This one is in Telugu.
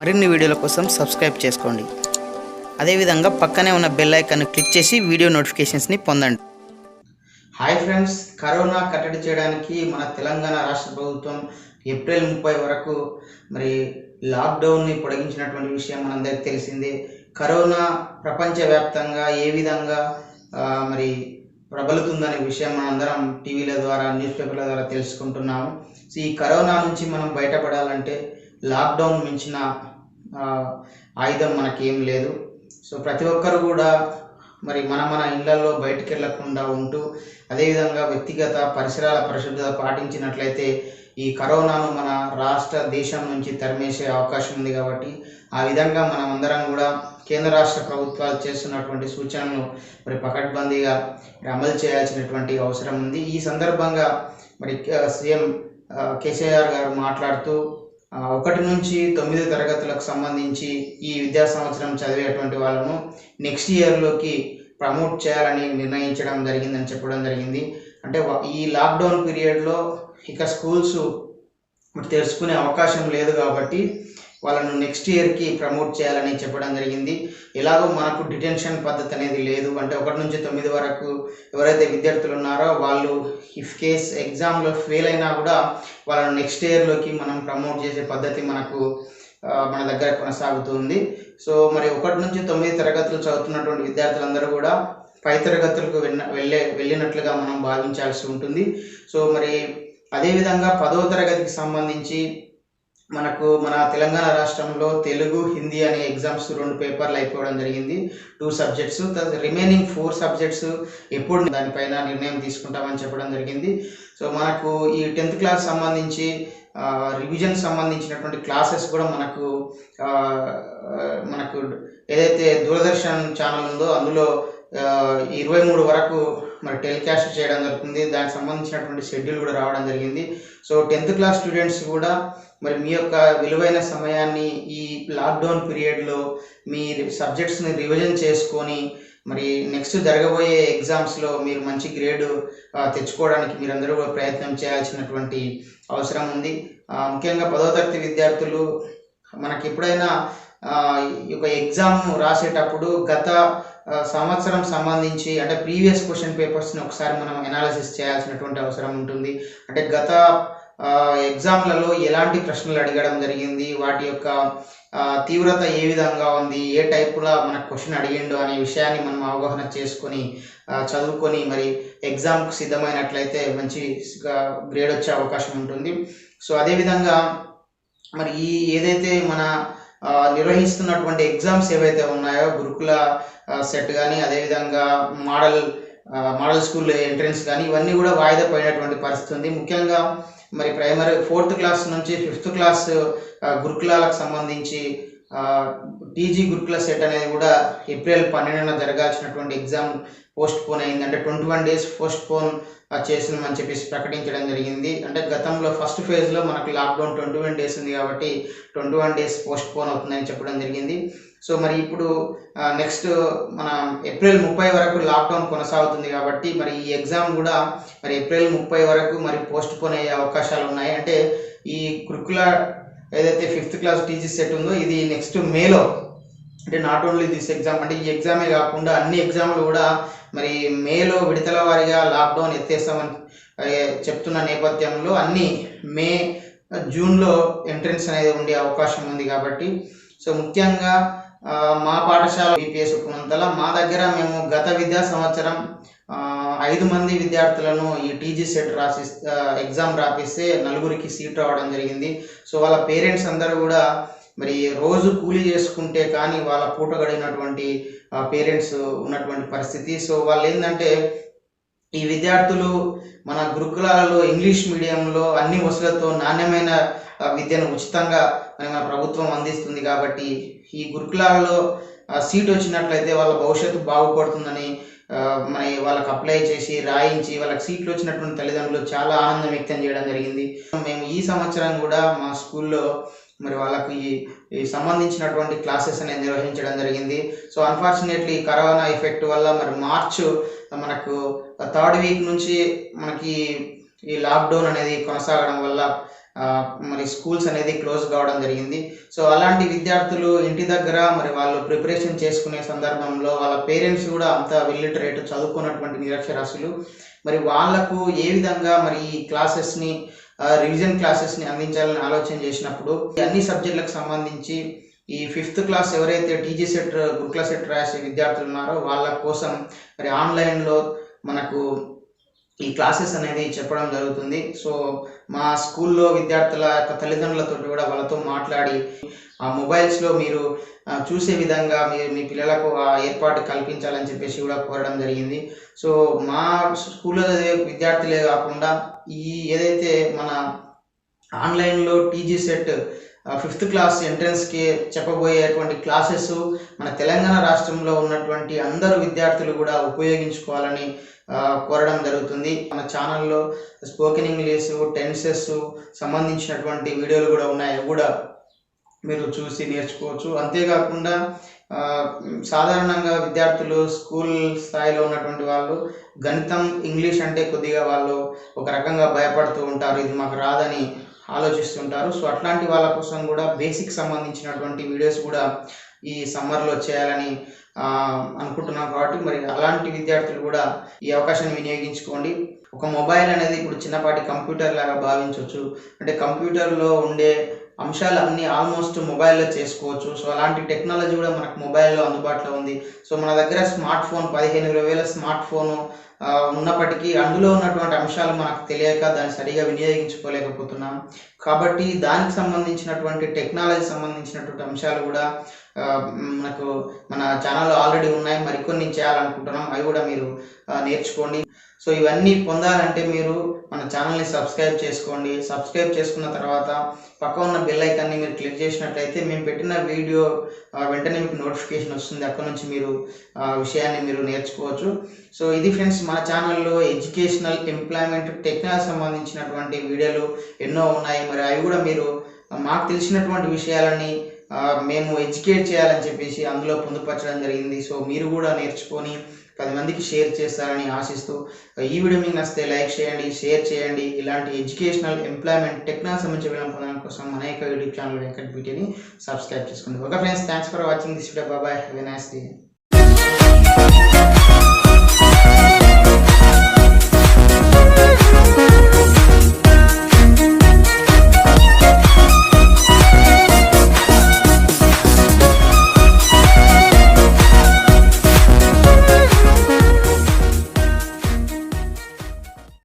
మరిన్ని వీడియోల కోసం సబ్స్క్రైబ్ చేసుకోండి. అదేవిధంగా పక్కనే ఉన్న బెల్ ఐకాన్ని క్లిక్ చేసి వీడియో నోటిఫికేషన్స్ని పొందండి. హాయ్ ఫ్రెండ్స్, కరోనా కట్టడి చేయడానికి మన తెలంగాణ రాష్ట్ర ప్రభుత్వం ఏప్రిల్ 30 వరకు మరి లాక్డౌన్ని పొడిగించినటువంటి విషయం మనందరికీ తెలిసిందే. కరోనా ప్రపంచవ్యాప్తంగా ఏ విధంగా మరి ప్రబలుతుందనే విషయం మనందరం టీవీల ద్వారా, న్యూస్ పేపర్ల ద్వారా తెలుసుకుంటున్నాము. సో ఈ కరోనా నుంచి మనం బయటపడాలంటే లాక్డౌన్ మించిన ఆయుధం మనకేం లేదు. సో ప్రతి ఒక్కరు కూడా మరి మన ఇళ్లలో బయటికి వెళ్ళకుండా ఉంటూ, అదేవిధంగా వ్యక్తిగత పరిసరాల పరిశుభ్రత పాటించినట్లయితే ఈ కరోనాను మన రాష్ట్ర దేశం నుంచి తరిమేసే అవకాశం ఉంది. కాబట్టి ఆ విధంగా మనం అందరం కూడా కేంద్ర రాష్ట్ర ప్రభుత్వాలు చేస్తున్నటువంటి సూచనలను మరి పకడ్బందీగా అమలు చేయాల్సినటువంటి అవసరం ఉంది. ఈ సందర్భంగా మరి సీఎం కేసీఆర్ గారు మాట్లాడుతూ 1 నుంచి 9 తరగతులకు సంబంధించి ఈ విద్యా సంవత్సరం చదివేటువంటి వాళ్ళను నెక్స్ట్ ఇయర్లోకి ప్రమోట్ చేయాలని నిర్ణయించడం జరిగిందని చెప్పడం జరిగింది. అంటే ఈ లాక్డౌన్ పీరియడ్లో ఇక స్కూల్స్ తెరుచుకునే అవకాశం లేదు కాబట్టి వాళ్ళను నెక్స్ట్ ఇయర్కి ప్రమోట్ చేయాలని చెప్పడం జరిగింది. ఎలాగో మనకు డిటెన్షన్ పద్ధతి అనేది లేదు. అంటే 1 నుంచి 9 వరకు ఎవరైతే విద్యార్థులు ఉన్నారో వాళ్ళు ఇఫ్ కేస్ ఎగ్జామ్లో ఫెయిల్ అయినా కూడా వాళ్ళను నెక్స్ట్ ఇయర్లోకి మనం ప్రమోట్ చేసే పద్ధతి మన దగ్గర కొనసాగుతుంది. సో మరి 1 నుంచి 9 తరగతులు చదువుతున్నటువంటి విద్యార్థులందరూ కూడా పై తరగతులకు వెళ్ళినట్లుగా మనం భావించాల్సి ఉంటుంది. సో మరి అదేవిధంగా 10వ తరగతికి సంబంధించి మన తెలంగాణ రాష్ట్రంలో తెలుగు, హిందీ అనే ఎగ్జామ్స్ 2 పేపర్లు అయిపోవడం జరిగింది. 2 సబ్జెక్ట్స్. రిమైనింగ్ 4 సబ్జెక్ట్స్ ఎప్పుడు దానిపైన నిర్ణయం తీసుకుంటామని చెప్పడం జరిగింది. సో మనకు ఈ 10th క్లాస్ సంబంధించి రివిజన్ సంబంధించినటువంటి క్లాసెస్ కూడా మనకు ఏదైతే దూరదర్శన్ ఛానల్ ఉందో అందులో 23 వరకు మరి టెలికాస్ట్ చేయడం జరుగుతుంది. దానికి సంబంధించినటువంటి షెడ్యూల్ కూడా రావడం జరిగింది. సో 10th క్లాస్ స్టూడెంట్స్ కూడా మరి మీ యొక్క విలువైన సమయాన్ని ఈ లాక్డౌన్ పీరియడ్లో మీ సబ్జెక్ట్స్ని రివిజన్ చేసుకొని మరి నెక్స్ట్ జరగబోయే ఎగ్జామ్స్లో మీరు మంచి గ్రేడ్ తెచ్చుకోవడానికి మీరందరూ కూడా ప్రయత్నం చేయాల్సినటువంటి అవసరం ఉంది. ముఖ్యంగా 10వ తరగతి విద్యార్థులు మనకి ఎప్పుడైనా ఈ యొక్క ఎగ్జామ్ రాసేటప్పుడు గత సంవత్సరం సంబంధించి అంటే ప్రీవియస్ క్వశ్చన్ పేపర్స్ని ఒకసారి మనం అనాలిసిస్ చేయాల్సినటువంటి అవసరం ఉంటుంది. అంటే గత ఎగ్జామ్లలో ఎలాంటి ప్రశ్నలు అడగడం జరిగింది, వాటి యొక్క తీవ్రత ఏ విధంగా ఉంది, ఏ టైపులో మనకు క్వశ్చన్ అడిగిండు అనే విషయాన్ని మనం అవగాహన చేసుకొని చదువుకొని మరి ఎగ్జామ్కు సిద్ధమైనట్లయితే మంచి గ్రేడ్ వచ్చే అవకాశం ఉంటుంది. సో అదేవిధంగా మరి ఏదైతే మన నిర్వహిస్తున్నటువంటి ఎగ్జామ్స్ ఏవైతే ఉన్నాయో గురుకుల సెట్ కానీ, అదేవిధంగా మోడల్ స్కూల్ ఎంట్రన్స్ కానీ ఇవన్నీ కూడా వాయిదా పడినటువంటి పరిస్థితి ఉంది. ముఖ్యంగా మరి ప్రైమరీ 4th క్లాస్ నుంచి 5th క్లాస్ గురుకులాలకు సంబంధించి టీజీ గురుకుల సెట్ అనేది కూడా ఏప్రిల్ 12న జరగాల్సినటువంటి ఎగ్జామ్ పోస్ట్ పోన్ అయింది. అంటే 21 days పోస్ట్ పోన్ చేసిందని చెప్పేసి ప్రకటించడం జరిగింది. అంటే గతంలో ఫస్ట్ ఫేజ్లో మనకు లాక్డౌన్ 21 days ఉంది కాబట్టి 21 days పోస్ట్ పోన్ అవుతుందని చెప్పడం జరిగింది. సో మరి ఇప్పుడు నెక్స్ట్ మన ఏప్రిల్ 30 వరకు లాక్డౌన్ కొనసాగుతుంది కాబట్టి మరి ఈ ఎగ్జామ్ కూడా మరి ఏప్రిల్ 30 వరకు మరి పోస్ట్ పోన్ అయ్యే అవకాశాలు ఉన్నాయి. అంటే ఈ గురుకుల ఏదైతే 5th క్లాస్ టీజీ సెట్ ఉందో ఇది నెక్స్ట్ మేలో, అంటే నాట్ ఓన్లీ దిస్ ఎగ్జామ్, అంటే ఈ ఎగ్జామే కాకుండా అన్ని ఎగ్జామ్లు కూడా మరి మేలో విడతల వారీగా లాక్డౌన్ ఎత్తేస్తామని చెప్తున్న నేపథ్యంలో అన్ని మే, జూన్లో ఎంట్రన్స్ అనేది ఉండే అవకాశం ఉంది. కాబట్టి సో ముఖ్యంగా మా పాఠశాల BPS ఉపనంతల మా దగ్గర మేము గత విద్యా సంవత్సరం 5 మంది విద్యార్థులను ఈ టీజీ సెట్ ఎగ్జామ్ రాపిస్తే 4కి సీట్ రావడం జరిగింది. సో వాళ్ళ పేరెంట్స్ అందరూ కూడా మరి రోజు కూలీ చేసుకుంటే కానీ వాళ్ళ పూట గడిగినటువంటి పేరెంట్స్ ఉన్నటువంటి పరిస్థితి. సో వాళ్ళు ఏంటంటే ఈ విద్యార్థులు మన గురుకులాలలో ఇంగ్లీష్ మీడియంలో అన్ని వసతులతో నాణ్యమైన విద్యను ఉచితంగా మన ప్రభుత్వం అందిస్తుంది. కాబట్టి ఈ గురుకులాలలో సీట్ వచ్చినట్లయితే వాళ్ళ భవిష్యత్తు బాగుపడుతుందని మరి వాళ్ళకి అప్లై చేసి రాయించి వాళ్ళకి సీట్లు వచ్చినటువంటి తల్లిదండ్రులు చాలా ఆనందం వ్యక్తం చేయడం జరిగింది. మేము ఈ సంవత్సరం కూడా మా స్కూల్లో మరి వాళ్ళకి ఈ సంబంధించినటువంటి క్లాసెస్ అనేది నిర్వహించడం జరిగింది. సో అన్ఫార్చునేట్లీ కరోనా ఎఫెక్ట్ వల్ల మరి మార్చ్ మనకు 3rd వీక్ నుంచి మనకి ఈ లాక్డౌన్ అనేది కొనసాగడం వల్ల మరి స్కూల్స్ అనేది క్లోజ్ కావడం జరిగింది. సో అలాంటి విద్యార్థులు ఇంటి దగ్గర మరి వాళ్ళు ప్రిపరేషన్ చేసుకునే సందర్భంలో వాళ్ళ పేరెంట్స్ కూడా అంత ఇల్లిటరేట్, చదువుకున్నటువంటి నిరక్షరాస్యులు. మరి వాళ్లకు ఏ విధంగా మరి ఈ క్లాసెస్ని రివిజన్ క్లాసెస్ని అందించాలని ఆలోచన చేసినప్పుడు అన్ని సబ్జెక్టులకు సంబంధించి ఈ 5th క్లాస్ ఎవరైతే టీజీ సెట్, గురుకుల సెట్ రాసే విద్యార్థులు ఉన్నారో వాళ్ళ కోసం మరి ఆన్లైన్లో మనకు ఈ క్లాసెస్ అనేది చెప్పడం జరుగుతుంది. సో మా స్కూల్లో విద్యార్థుల యొక్క తల్లిదండ్రులతో కూడా వాళ్ళతో మాట్లాడి ఆ మొబైల్స్లో మీరు చూసే విధంగా మీరు మీ పిల్లలకు ఆ ఏర్పాటు కల్పించాలని చెప్పేసి కూడా కోరడం జరిగింది. సో మా స్కూల్లో చదివే విద్యార్థులే కాకుండా ఈ ఏదైతే మన ఆన్లైన్లో టీజీ సెట్ 5th క్లాస్ ఎంట్రన్స్కి చెప్పబోయేటువంటి క్లాసెస్ మన తెలంగాణ రాష్ట్రంలో ఉన్నటువంటి అందరు విద్యార్థులు కూడా ఉపయోగించుకోవాలని కోరడం జరుగుతుంది. మన ఛానల్లో స్పోకెన్ ఇంగ్లీష్, టెన్సెస్ సంబంధించినటువంటి వీడియోలు కూడా ఉన్నాయి, అవి కూడా మీరు చూసి నేర్చుకోవచ్చు. అంతేకాకుండా సాధారణంగా విద్యార్థులు స్కూల్ స్థాయిలో ఉన్నటువంటి వాళ్ళు గణితం, ఇంగ్లీష్ అంటే కొద్దిగా వాళ్ళు ఒక రకంగా భయపడుతూ ఉంటారు, ఇది మాకు రాదని ఆలోచిస్తుంటారు. సో అట్లాంటి వాళ్ళ కోసం కూడా బేసిక్ సంబంధించినటువంటి వీడియోస్ కూడా ఈ సమ్మర్లో చేయాలని అనుకుంటున్నాం. కాబట్టి మరి అలాంటి విద్యార్థులు కూడా ఈ అవకాశాన్ని వినియోగించుకోండి. ఒక మొబైల్ అనేది ఇప్పుడు చిన్నపాటి కంప్యూటర్ లాగా భావించవచ్చు. అంటే కంప్యూటర్లో ఉండే అంశాలు అన్నీ ఆల్మోస్ట్ మొబైల్లో చేసుకోవచ్చు. సో అలాంటి టెక్నాలజీ కూడా మనకు మొబైల్లో అందుబాటులో ఉంది. సో మన దగ్గర స్మార్ట్ ఫోన్ 15,000 స్మార్ట్ ఫోను ఉన్నప్పటికీ అందులో ఉన్నటువంటి అంశాలు మనకు తెలియక దాన్ని సరిగా వినియోగించుకోలేకపోతున్నాం. కాబట్టి దానికి సంబంధించినటువంటి టెక్నాలజీ సంబంధించినటువంటి అంశాలు కూడా మనకు మన ఛానల్లో ఆల్రెడీ ఉన్నాయి, మరికొన్ని చేయాలనుకుంటున్నాం, అవి కూడా మీరు నేర్చుకోండి. సో ఇవన్నీ పొందాలంటే మీరు మన ఛానల్ని సబ్స్క్రైబ్ చేసుకోండి. సబ్స్క్రైబ్ చేసుకున్న తర్వాత పక్క ఉన్న బెల్ ఐకాన్ని మీరు క్లిక్ చేసినట్లయితే మేము పెట్టిన వీడియో వెంటనే మీకు నోటిఫికేషన్ వస్తుంది. అక్కడ నుంచి మీరు విషయాన్ని మీరు నేర్చుకోవచ్చు. సో ఇది ఫ్రెండ్స్, మన ఛానల్లో ఎడ్యుకేషనల్, ఎంప్లాయ్మెంట్, టెక్నాలజీ సంబంధించినటువంటి వీడియోలు ఎన్నో ఉన్నాయి. మరి అవి కూడా మీరు మాకు తెలిసినటువంటి విషయాలని మేము ఎడ్యుకేట్ చేయాలని చెప్పేసి అందులో పొందుపరచడం జరిగింది. సో మీరు కూడా నేర్చుకొని 10 మందికి షేర్ చేస్తారని ఆశిస్తూ ఈ వీడియో మీకు నచ్చితే లైక్ చేయండి, షేర్ చేయండి. ఇలాంటి ఎడ్యుకేషనల్, ఎంప్లాయ్మెంట్, టెక్నాలజీ సంబంధించిన వీడియో పొందడం కోసం మన యొక్క యూట్యూబ్ ఛానల్ వెంకట్ బీటీని సబ్స్క్రైబ్ చేసుకోండి. Okay friends, thanks for watching this video. Bye, have a nice day.